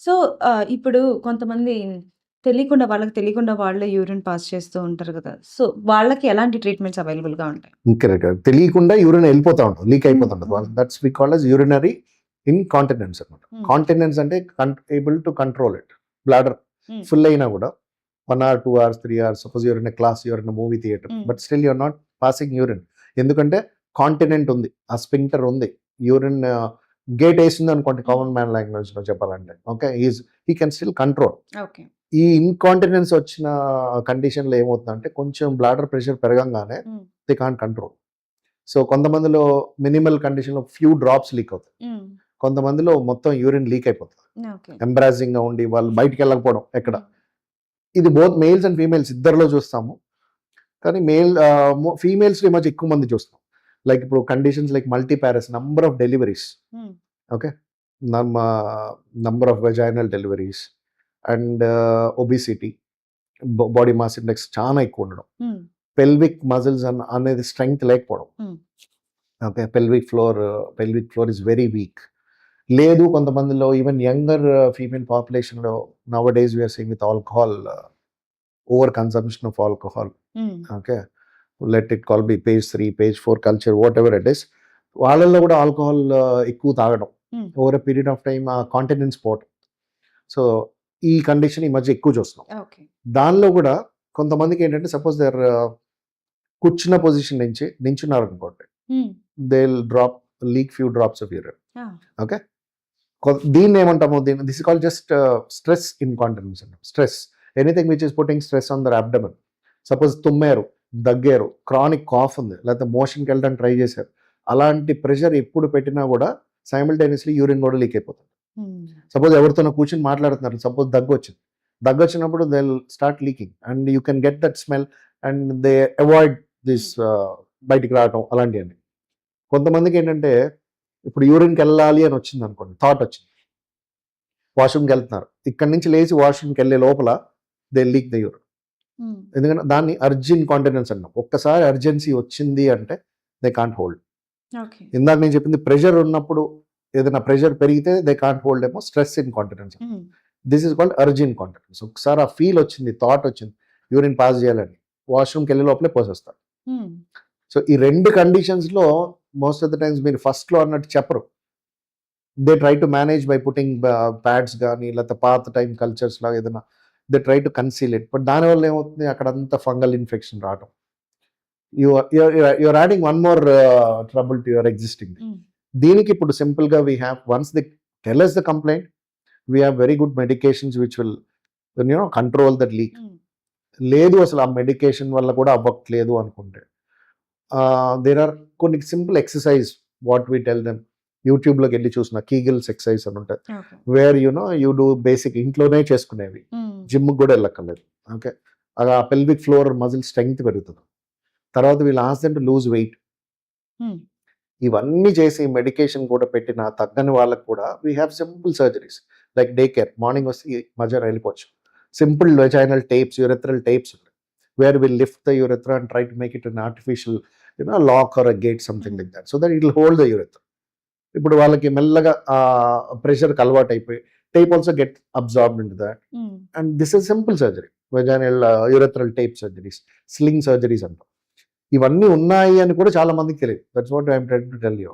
So, ఇప్పుడు కొంతమంది వాళ్ళకి తెలియకుండా వాళ్ళే యూరిన్ పాస్ చేస్తూ ఉంటారు గదా! సో, వాళ్ళకి ఎలాంటి ట్రీట్మెంట్స్ అవైలబుల్‌గా ఉంటాయి? కరెక్ట్. తెలియకుండా యూరిన్ వెళ్ళిపోతా ఉంటుంది, లీక్ హ్మ్. అయిపోతుంటది. Hmm. That's we called as urinary incontinence అనమాట. హ్మ్. కాంటినెన్స్ అంటే able to control it. Bladder hmm. Full అయినా కూడా 1 hour, 2 hours, 3 hours, suppose you're in a class, you're in a movie theatre, hmm. But still you are not passing urine. ఎందుకంటే continent ఉంది, ఆ sphincter ఉంది, urine gate వేసింది అనుకోండి, common man language లో చెప్పాలంటే. Okay, he can still control. Okay. ఈ incontinence వచ్చిన కండిషన్లో ఏమవుతుందంటే కొంచెం బ్లాడర్ ప్రెషర్ పెరగంగానే హ్మ్. They can't control. సో కొంతమందిలో మినిమల్ కండిషన్లో ఫ్యూ డ్రాప్స్ లీక్ అవుతాయి, హ్మ్. కొంతమందిలో మొత్తం యూరిన్ లీక్ అయిపోతుంది, ఓకే. ఎంబ్రాసింగ్ గా ఉండి వాళ్ళు బయటికి వెళ్ళకపోవడం ఎక్కడ. హ్మ్. ఇది బోత్ మేల్స్ అండ్ ఫీమేల్స్ ఇద్దరిలో చూస్తాము. కానీ ఫీమేల్స్ ఈ మధ్య ఎక్కువ మంది చూస్తాం. లైక్ ఇప్పుడు conditions like multiparous, number of deliveries, hmm. Okay, number of vaginal deliveries and obesity, body mass index చాలా ఎక్కువ ఉండడం, హ్మ్. పెల్విక్ మజిల్స్ అనేది స్ట్రెంగ్త్ లేకపోవడం. Hmm. Okay, pelvic floor is very weak. లేదు కొంతమందిలో ఈవెన్ యంగర్ ఫీమేల్ పాపులేషన్లో nowadays we are seeing with alcohol, over consumption of alcohol. Hmm. Okay, let it call be page 3, page 4 culture, whatever it is, వాళ్ళల్లో కూడా alcohol ఎక్కువ తాగడం, hmm. Over a period of time ఆ continence పోవడం. So ఈ condition ఈ మధ్య ఎక్కువ చూస్తున్నాం. ఓకే. దానిలో కూడా కొంతమందికి ఏంటంటే సపోజ్ దర్ కూర్చున్న పొజిషన్ నుంచి నించున్నారు అనుకోండి, hmm. They drop leak few drops of urine. ఆ! ఓకే, దీన్ని ఏమంటాము, this is call just stress incontinence అంటాం. Stress, anything which is putting stress on their abdomen. Suppose తుమ్మారు, దగ్గారు, క్రానిక్ కాఫ్ ఉంది, లేకపోతే మోషన్కి వెళ్ళడానికి ట్రై చేశారు, అలాంటి ప్రెషర్ ఎప్పుడు పెట్టినా కూడా సైమల్టేనియస్లీ యూరిన్ కూడా లీక్ అయిపోతుంది. హ్మ్. సపోజ్ ఎవరితోనో కూర్చొని మాట్లాడుతున్నారు, సపోజ్ దగ్గు వచ్చింది, దగ్గు వచ్చినప్పుడు they start leaking and you can get that smell and they avoid this బయటికి రావటం అలాంటివన్నీ. కొంతమందికి ఏంటంటే ఇప్పుడు యూరిన్కి వెళ్ళాలి అని వచ్చింది అనుకోండి, థాట్ వచ్చింది, వాష్రూమ్కి వెళ్తున్నారు, ఇక్కడ నుంచి లేచి వాష్రూమ్కి వెళ్ళే లోపల దే లీక్ ద యూరిన్. హ్మ్. ఎందుకంటే దాన్ని అర్జెంట్ కాంటినెన్స్ అన్నాం. ఒక్కసారి అర్జెన్సీ వచ్చింది అంటే దే కాంట్ హోల్డ్. ఓకే. ఇందాక నేను చెప్పింది ప్రెషర్ ఉన్నప్పుడు, ఏదైనా ప్రెషర్ పెరిగితే దే కాంట్ హోల్డ్ ఏమో స్ట్రెస్ ఇన్ కాంటినెన్స్. హ్మ్. This is called urgent continence. ఒకసారి ఆ ఫీల్ వచ్చింది, థాట్ వచ్చింది, యూరిన్ పాస్ చేయాలని, వాష్రూమ్కి వెళ్ళే లోపలే పోసేస్తారు. హ్మ్. సో ఈ రెండు కండిషన్స్లో మోస్ట్ ఆఫ్ ద టైమ్స్ మీరు ఫస్ట్లో అన్నట్టు చెప్పరు. They try to manage by putting pads కానీ, లేకపోతే పాత టైం కల్చర్స్ లాగా ఏదైనా they try to conceal it. But దానివల్ల ఏమవుతుంది, అక్కడంతా ఫంగల్ ఇన్ఫెక్షన్ రావడం. You're adding one more trouble to your existing. Hmm. దీనికి ఇప్పుడు సింపుల్గా we have, once the tell us the complaint, we have very good medications which will control that leak. హ్మ్. లేదు అసలు ఆ మెడికేషన్ వల్ల కూడా అవ్వట్లేదు అనుకుంటే, దేర్ ఆర్ కొన్ని simple exercise what we tell them. యూట్యూబ్లోకి వెళ్ళి చూసిన కీగిల్స్ ఎక్సర్సైజ్ అని ఉంటాయి, okay. Where you do basic ఇంట్లోనే చేసుకునేవి, హ్మ్. జిమ్కి కూడా వెళ్ళక్కర్లేదు. ఓకే, ఆ పెల్విక్ ఫ్లోర్ మజిల్ స్ట్రెంగ్త్ పెరుగుతుంది. తర్వాత వీళ్ళు ask them to lose weight. Hmm. ఇవన్నీ చేసి మెడికేషన్ కూడా పెట్టిన తగ్గని వాళ్ళకు కూడా we have simple surgeries like day care. Morning వస్తే ఈ మధ్య వెళ్ళిపోవచ్చు, simple vaginal tapes, urethral tapes, where will lift the urethra and try to make it an artificial lock or a gate something like that, so that it will hold the urethra. ఇప్పుడు వాళ్ళకి మెల్లగా ఆ ప్రెషర్కి అలవాటు అయిపోయి tape also get absorbed in that. Hmm. And this is simple surgery, vaginal urethral tape surgeries, sling surgeries అంటాం. ఇవన్నీ ఉన్నాయి అని కూడా చాలా మందికి తెలియదు. That's what I'm trying to tell you.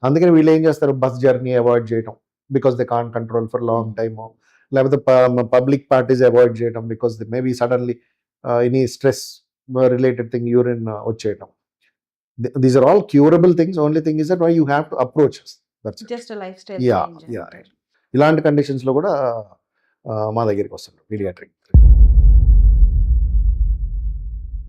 అందుకని వీళ్ళు ఏం చేస్తారు, బస్ జర్నీ అవాయిడ్ చేయడం because they can't control for long time, లేకపోతే పబ్లిక్ పార్టీస్ అవాయిడ్ చేయడం because they maybe suddenly any stress related thing urine వచ్చేయడం. These are all curable things, only thing is that why you have to approach us. That's it. Just lifestyle యా change యా అంటారు. ఇలాంటి కండిషన్స్లో కూడా మా దగ్గరికి వస్తారు పీడియాట్రిక్.